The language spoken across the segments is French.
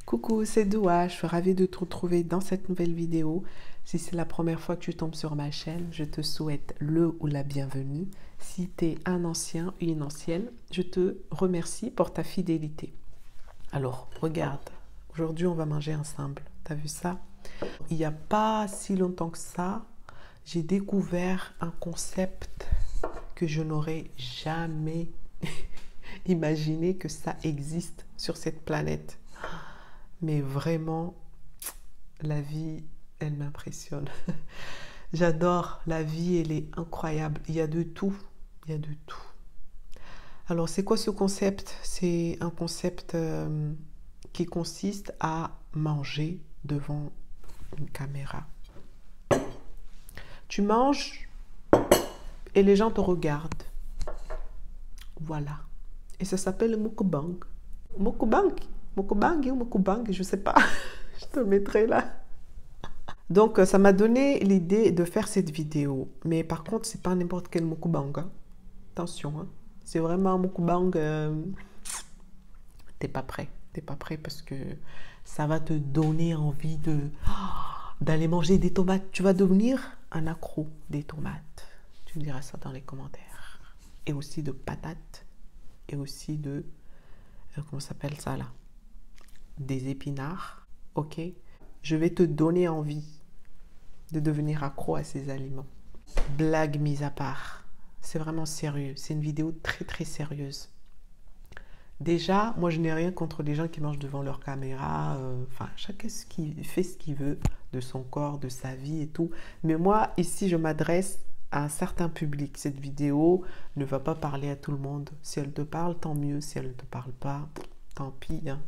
Coucou, c'est Doua, je suis ravie de te retrouver dans cette nouvelle vidéo. Si c'est la première fois que tu tombes sur ma chaîne, je te souhaite le ou la bienvenue. Si tu es un ancien ou une ancienne, je te remercie pour ta fidélité. Alors, regarde, aujourd'hui on va manger ensemble. T'as vu ça? Il n'y a pas si longtemps que ça, j'ai découvert un concept que je n'aurais jamais imaginé que ça existe sur cette planète. Mais vraiment, la vie, elle m'impressionne. J'adore la vie, elle est incroyable. Il y a de tout. Il y a de tout. Alors, c'est quoi ce concept? C'est un concept qui consiste à manger devant une caméra. Tu manges et les gens te regardent. Voilà. Et ça s'appelle mukbang. Mukbang. Mukbang ou mukbang, je ne sais pas. Je te le mettrai là. Donc, ça m'a donné l'idée de faire cette vidéo. Mais par contre, c'est pas n'importe quel mukbang. Hein. Attention, hein. C'est vraiment un mukbang. T'es pas prêt. T'es pas prêt parce que ça va te donner envie d'aller manger des tomates. Tu vas devenir un accro des tomates. Tu me diras ça dans les commentaires. Et aussi de patates. Et aussi de... comment s'appelle ça là? Des épinards. Ok? Je vais te donner envie de devenir accro à ces aliments. Blague mise à part. C'est vraiment sérieux. C'est une vidéo très très sérieuse. Déjà, moi je n'ai rien contre les gens qui mangent devant leur caméra. Enfin, chacun fait ce qu'il veut de son corps, de sa vie et tout. Mais moi, ici, je m'adresse à un certain public. Cette vidéo ne va pas parler à tout le monde. Si elle te parle, tant mieux. Si elle ne te parle pas, tant pis. Hein.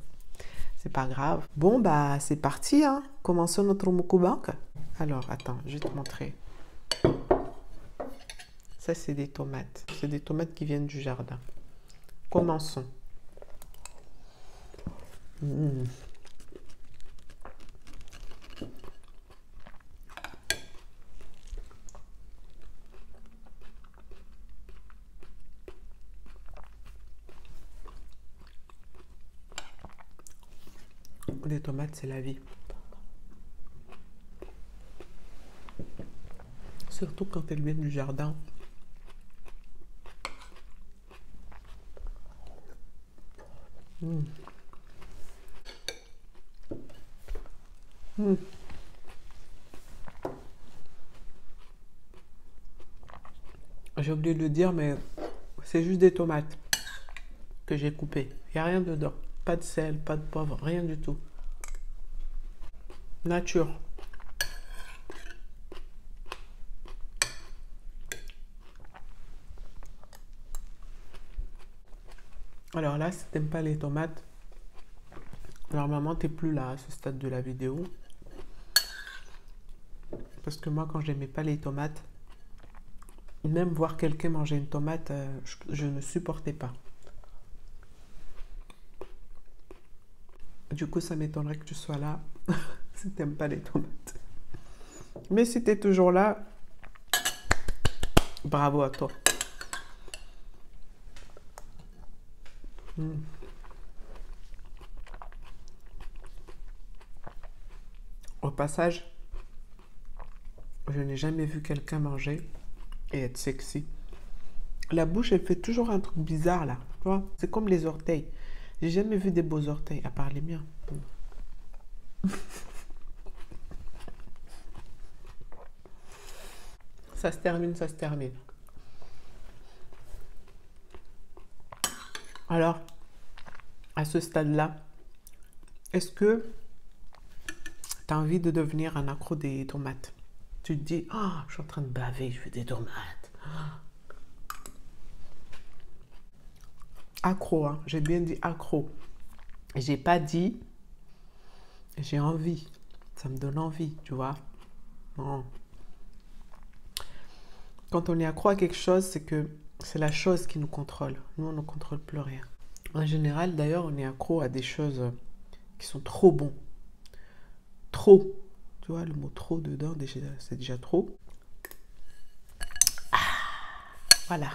C'est pas grave. Bon, bah, c'est parti. Hein. Commençons notre mukbang. Alors, attends, je vais te montrer. Ça, c'est des tomates. C'est des tomates qui viennent du jardin. Commençons. Mmh. Les tomates, c'est la vie. Surtout quand elles viennent du jardin. Mmh. Mmh. J'ai oublié de le dire, mais c'est juste des tomates que j'ai coupées. Il n'y a rien dedans. Pas de sel, pas de poivre, rien du tout. Nature. Alors là, si t'aimes pas les tomates, normalement t'es plus là à ce stade de la vidéo. Parce que moi, quand j'aimais pas les tomates, même voir quelqu'un manger une tomate, je ne supportais pas. Du coup, ça m'étonnerait que tu sois là si t'aimes pas les tomates. Mais si t'es toujours là, bravo à toi. Mmh. Au passage, je n'ai jamais vu quelqu'un manger et être sexy. La bouche, elle fait toujours un truc bizarre là. Tu vois, c'est comme les orteils. J'ai jamais vu des beaux orteils, à part les miens. Ça se termine, ça se termine. Alors, à ce stade-là, est-ce que tu as envie de devenir un accro des tomates? Tu te dis, oh, je suis en train de baver, je veux des tomates. Accro, hein? J'ai bien dit accro. J'ai pas dit, j'ai envie. Ça me donne envie, tu vois. Non. Quand on est accro à quelque chose, c'est que c'est la chose qui nous contrôle. Nous, on ne contrôle plus rien. En général, d'ailleurs, on est accro à des choses qui sont trop bons. Trop. Tu vois, le mot trop dedans, c'est déjà trop. Ah, voilà.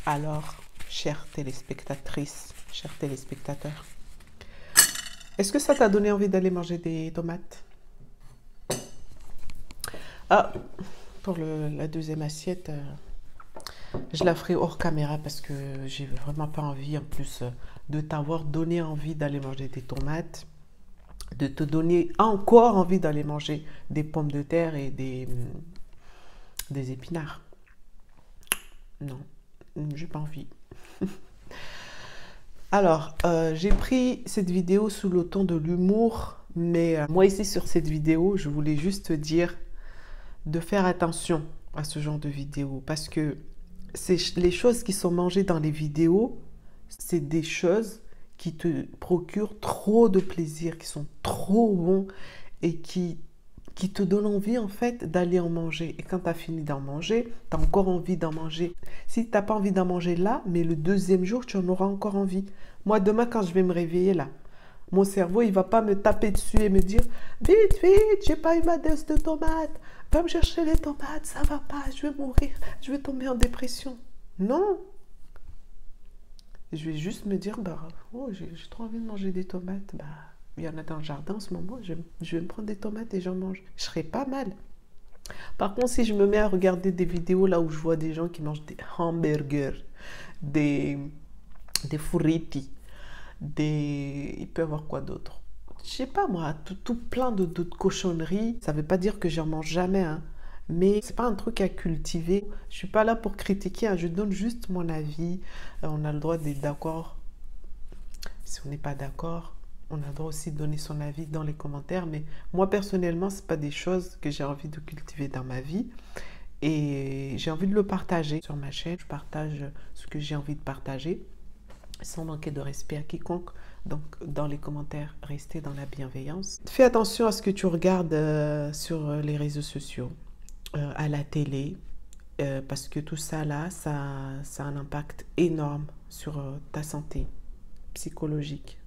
Alors, chères téléspectatrices, chers téléspectateurs. Est-ce que ça t'a donné envie d'aller manger des tomates? Ah, pour la deuxième assiette, je la ferai hors caméra parce que j'ai vraiment pas envie, en plus, de t'avoir donné envie d'aller manger des tomates, de te donner encore envie d'aller manger des pommes de terre et des épinards. Non, j'ai pas envie. Alors, j'ai pris cette vidéo sous le ton de l'humour, mais moi ici sur cette vidéo, je voulais juste te dire de faire attention à ce genre de vidéo parce que les choses qui sont mangées dans les vidéos, c'est des choses qui te procurent trop de plaisir, qui sont trop bons et qui te donnent envie en fait d'aller en manger. Et quand tu as fini d'en manger, tu as encore envie d'en manger. Si tu n'as pas envie d'en manger là, mais le deuxième jour, tu en auras encore envie. Moi, demain, quand je vais me réveiller là, mon cerveau, il ne va pas me taper dessus et me dire « Vite, vite, j'ai pas eu ma dose de tomates. Va me chercher les tomates, ça va pas, je vais mourir, je vais tomber en dépression. » Non. Je vais juste me dire « Bah, oh, j'ai trop envie de manger des tomates. Bah, il y en a dans le jardin en ce moment, je vais me prendre des tomates et j'en mange. » Je serai pas mal. Par contre, si je me mets à regarder des vidéos là où je vois des gens qui mangent des hamburgers, des furiti, il peut y avoir quoi d'autre? Je sais pas moi, tout plein de cochonneries. Ça veut pas dire que j'en mange jamais, hein. Mais c'est pas un truc à cultiver. Je suis pas là pour critiquer, hein. Je donne juste mon avis. On a le droit d'être d'accord. Si on n'est pas d'accord, on a le droit aussi de donner son avis dans les commentaires. Mais moi personnellement, c'est pas des choses que j'ai envie de cultiver dans ma vie. Et j'ai envie de le partager sur ma chaîne. Je partage ce que j'ai envie de partager, sans manquer de respect à quiconque. Donc, dans les commentaires, restez dans la bienveillance. Fais attention à ce que tu regardes sur les réseaux sociaux, à la télé, parce que tout ça là, ça a un impact énorme sur ta santé psychologique,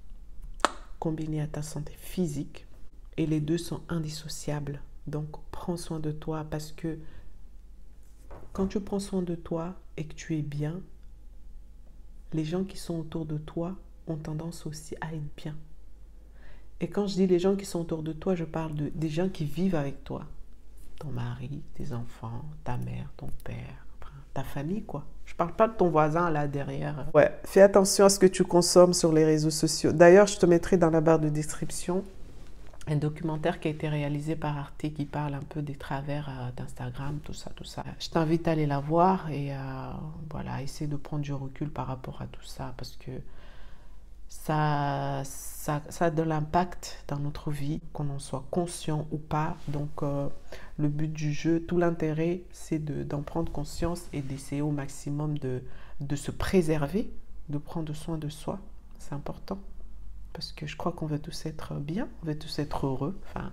combinée à ta santé physique. Et les deux sont indissociables. Donc, prends soin de toi parce que quand tu prends soin de toi et que tu es bien, les gens qui sont autour de toi ont tendance aussi à être bien. Et quand je dis les gens qui sont autour de toi, je parle des gens qui vivent avec toi. Ton mari, tes enfants, ta mère, ton père, ta famille, quoi. Je parle pas de ton voisin là derrière. Ouais, fais attention à ce que tu consommes sur les réseaux sociaux. D'ailleurs, je te mettrai dans la barre de description un documentaire qui a été réalisé par Arte qui parle un peu des travers d'Instagram, tout ça, tout ça. Je t'invite à aller la voir et voilà, essayer de prendre du recul par rapport à tout ça parce que ça a de l'impact dans notre vie, qu'on en soit conscient ou pas. Donc, le but du jeu, tout l'intérêt, c'est d'en prendre conscience et d'essayer au maximum de se préserver, de prendre soin de soi. C'est important. Parce que je crois qu'on veut tous être bien, on veut tous être heureux. Enfin,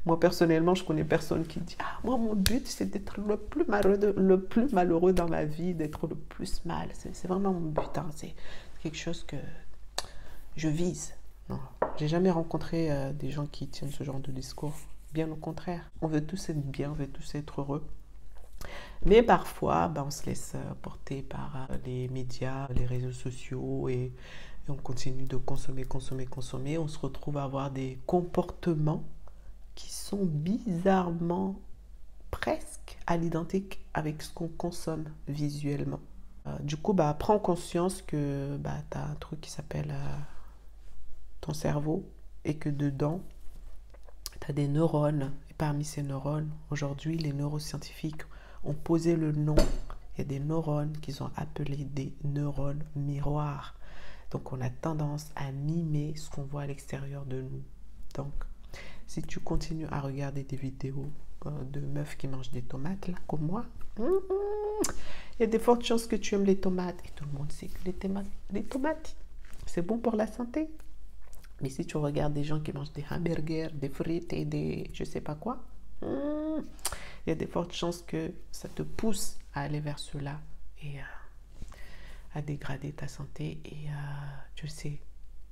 moi, personnellement, je connais personne qui dit « Ah, moi, mon but, c'est d'être le plus malheureux dans ma vie, d'être le plus mal. » C'est vraiment mon but. Hein. C'est quelque chose que je vise. Non, j'ai jamais rencontré des gens qui tiennent ce genre de discours. Bien au contraire. On veut tous être bien, on veut tous être heureux. Mais parfois, on se laisse porter par les médias, les réseaux sociaux et on continue de consommer. On se retrouve à avoir des comportements qui sont bizarrement presque à l'identique avec ce qu'on consomme visuellement. Du coup, prends conscience que tu as un truc qui s'appelle ton cerveau et que dedans, tu as des neurones. Et parmi ces neurones, aujourd'hui, les neuroscientifiques ont posé le nom. Il y a des neurones qu'ils ont appelés des neurones miroirs. Donc, on a tendance à mimer ce qu'on voit à l'extérieur de nous. Donc, si tu continues à regarder des vidéos de meufs qui mangent des tomates, là, comme moi, il y a de fortes chances que tu aimes les tomates. Et tout le monde sait que les tomates, c'est bon pour la santé. Mais si tu regardes des gens qui mangent des hamburgers, des frites et des je sais pas quoi, il y a de fortes chances que ça te pousse à aller vers cela et à dégrader ta santé. Et tu sais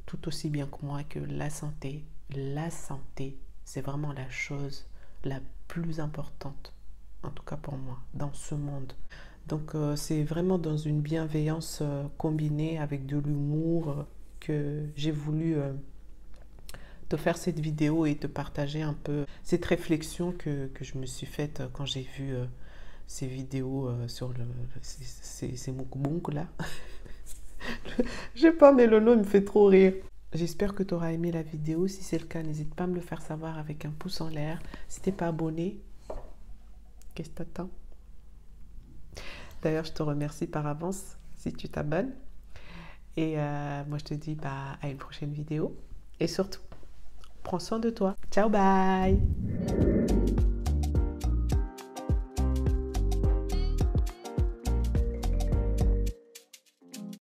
tout aussi bien que moi que la santé, c'est vraiment la chose la plus importante, en tout cas pour moi, dans ce monde. Donc c'est vraiment dans une bienveillance combinée avec de l'humour que j'ai voulu te faire cette vidéo et te partager un peu cette réflexion que je me suis faite quand j'ai vu ces vidéos sur ces mukbangs là. Je sais pas, mais le nom me fait trop rire. J'espère que tu auras aimé la vidéo. Si c'est le cas, n'hésite pas à me le faire savoir avec un pouce en l'air. Si t'es pas abonné, qu'est-ce que t'attends? D'ailleurs, je te remercie par avance si tu t'abonnes. Et moi, je te dis bah, à une prochaine vidéo. Et surtout, prends soin de toi. Ciao, bye!